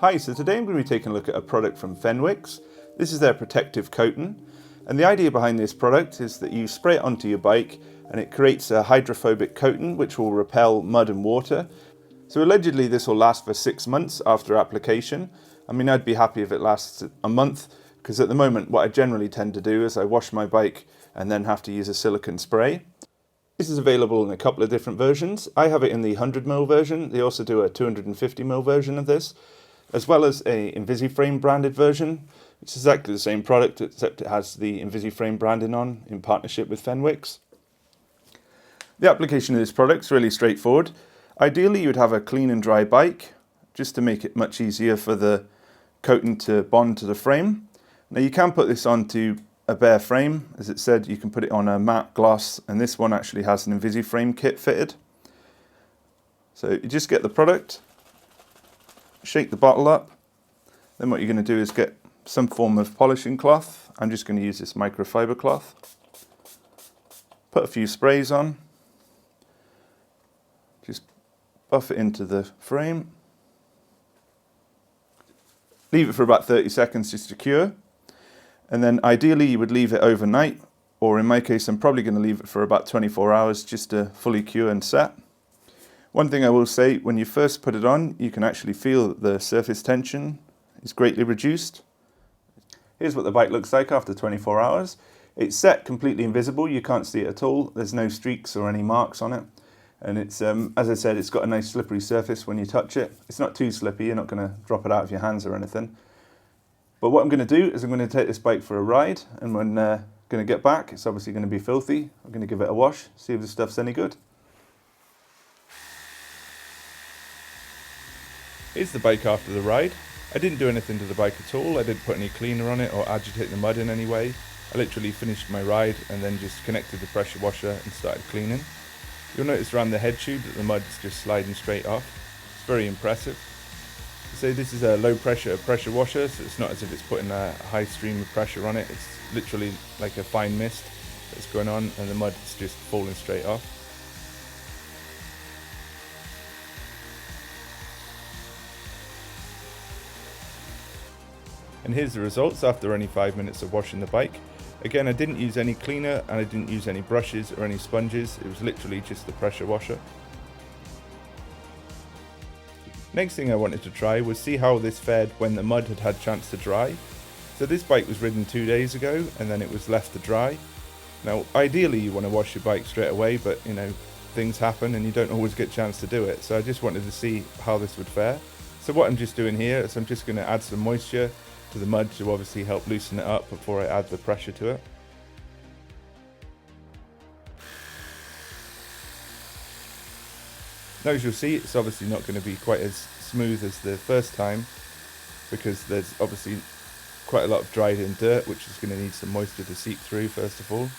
Hi, so today I'm going to be taking a look at a product from Fenwicks. This is their protective coating, and the idea behind this product is that you spray it onto your bike and it creates a hydrophobic coating which will repel mud and water. So allegedly this will last for 6 months after application. I mean, I'd be happy if it lasts a month, because at the moment what I generally tend to do is I wash my bike and then have to use a silicone spray. This is available in a couple of different versions. I have it in the 100ml version. They also do a 250ml version of this, as well as a InvisiFrame branded version. It's exactly the same product, except it has the InvisiFrame branding on in partnership with Fenwicks. The application of this product is really straightforward. Ideally, you would have a clean and dry bike, just to make it much easier for the coating to bond to the frame. Now you can put this onto a bare frame. As it said, you can put it on a matte gloss, and this one actually has an InvisiFrame kit fitted. So you just get the product, shake the bottle up, then what you're going to do is get some form of polishing cloth. I'm just going to use this microfiber cloth. Put a few sprays on, just buff it into the frame, leave it for about 30 seconds just to cure, and then ideally you would leave it overnight, or in my case I'm probably going to leave it for about 24 hours just to fully cure and set. One thing I will say, when you first put it on, you can actually feel that the surface tension is greatly reduced. Here's what the bike looks like after 24 hours. It's set completely invisible, you can't see it at all. There's no streaks or any marks on it. And it's, as I said, it's got a nice slippery surface when you touch it. It's not too slippy, you're not going to drop it out of your hands or anything. But what I'm going to do is I'm going to take this bike for a ride, and when going to get back, it's obviously going to be filthy. I'm going to give it a wash, see if the stuff's any good. Here's the bike after the ride. I didn't do anything to the bike at all. I didn't put any cleaner on it or agitate the mud in any way. I literally finished my ride and then just connected the pressure washer and started cleaning. You'll notice around the head tube that the mud's just sliding straight off. It's very impressive. So this is a low pressure washer, so it's not as if it's putting a high stream of pressure on it. It's literally like a fine mist that's going on, and the mud is just falling straight off. And here's the results after only 5 minutes of washing the bike. Again, I didn't use any cleaner and I didn't use any brushes or any sponges. It was literally just the pressure washer. Next thing I wanted to try was see how this fared when the mud had had chance to dry. So this bike was ridden 2 days ago and then it was left to dry. Now ideally you want to wash your bike straight away, but you know, things happen and you don't always get a chance to do it. So I just wanted to see how this would fare. So what I'm just doing here is I'm just going to add some moisture to the mud to obviously help loosen it up before I add the pressure to it. Now as you'll see, it's obviously not going to be quite as smooth as the first time, because there's obviously quite a lot of dried in dirt which is going to need some moisture to seep through first of all.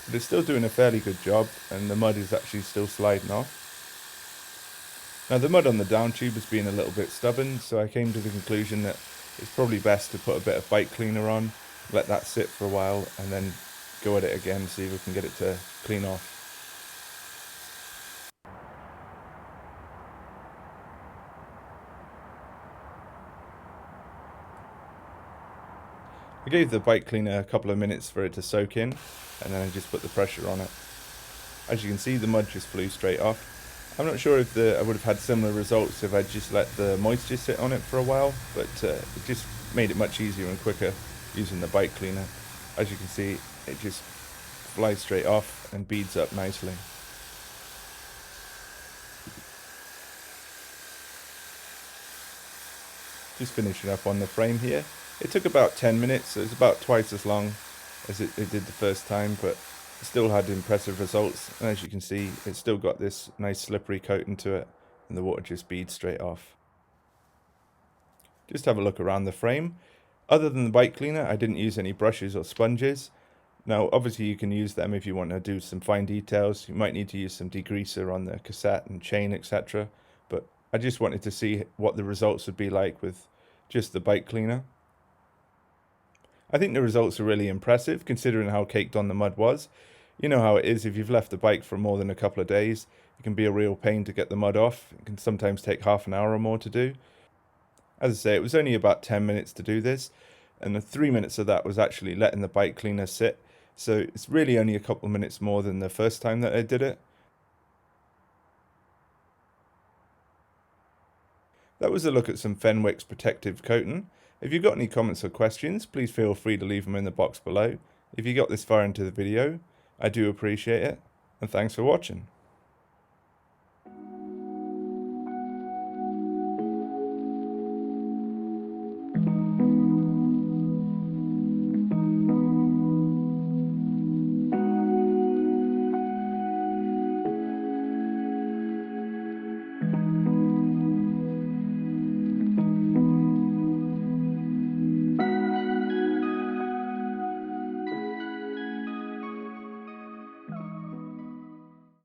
But it's still doing a fairly good job and the mud is actually still sliding off. Now the mud on the down tube has been a little bit stubborn, so I came to the conclusion that it's probably best to put a bit of bike cleaner on, let that sit for a while, and then go at it again, see if we can get it to clean off. I gave the bike cleaner a couple of minutes for it to soak in, and then I just put the pressure on it. As you can see, the mud just flew straight off. I'm not sure if I would have had similar results if I just let the moisture sit on it for a while, but it just made it much easier and quicker using the bike cleaner. As you can see, it just flies straight off and beads up nicely. Just finishing up on the frame here. It took about 10 minutes, so it's about twice as long as it did the first time, but it still had impressive results. And as you can see, it's still got this nice slippery coating to it, and the water just beads straight off. Just have a look around the frame. Other than the bike cleaner, I didn't use any brushes or sponges. Now obviously you can use them if you want to do some fine details. You might need to use some degreaser on the cassette and chain, etc. But I just wanted to see what the results would be like with just the bike cleaner. I think the results are really impressive considering how caked on the mud was. You know how it is, if you've left the bike for more than a couple of days, it can be a real pain to get the mud off. It can sometimes take half an hour or more to do. As I say, it was only about 10 minutes to do this, and the 3 minutes of that was actually letting the bike cleaner sit. So it's really only a couple of minutes more than the first time that I did it. That was a look at some Fenwick's protective coating. If you've got any comments or questions, please feel free to leave them in the box below. If you got this far into the video, I do appreciate it, and thanks for watching.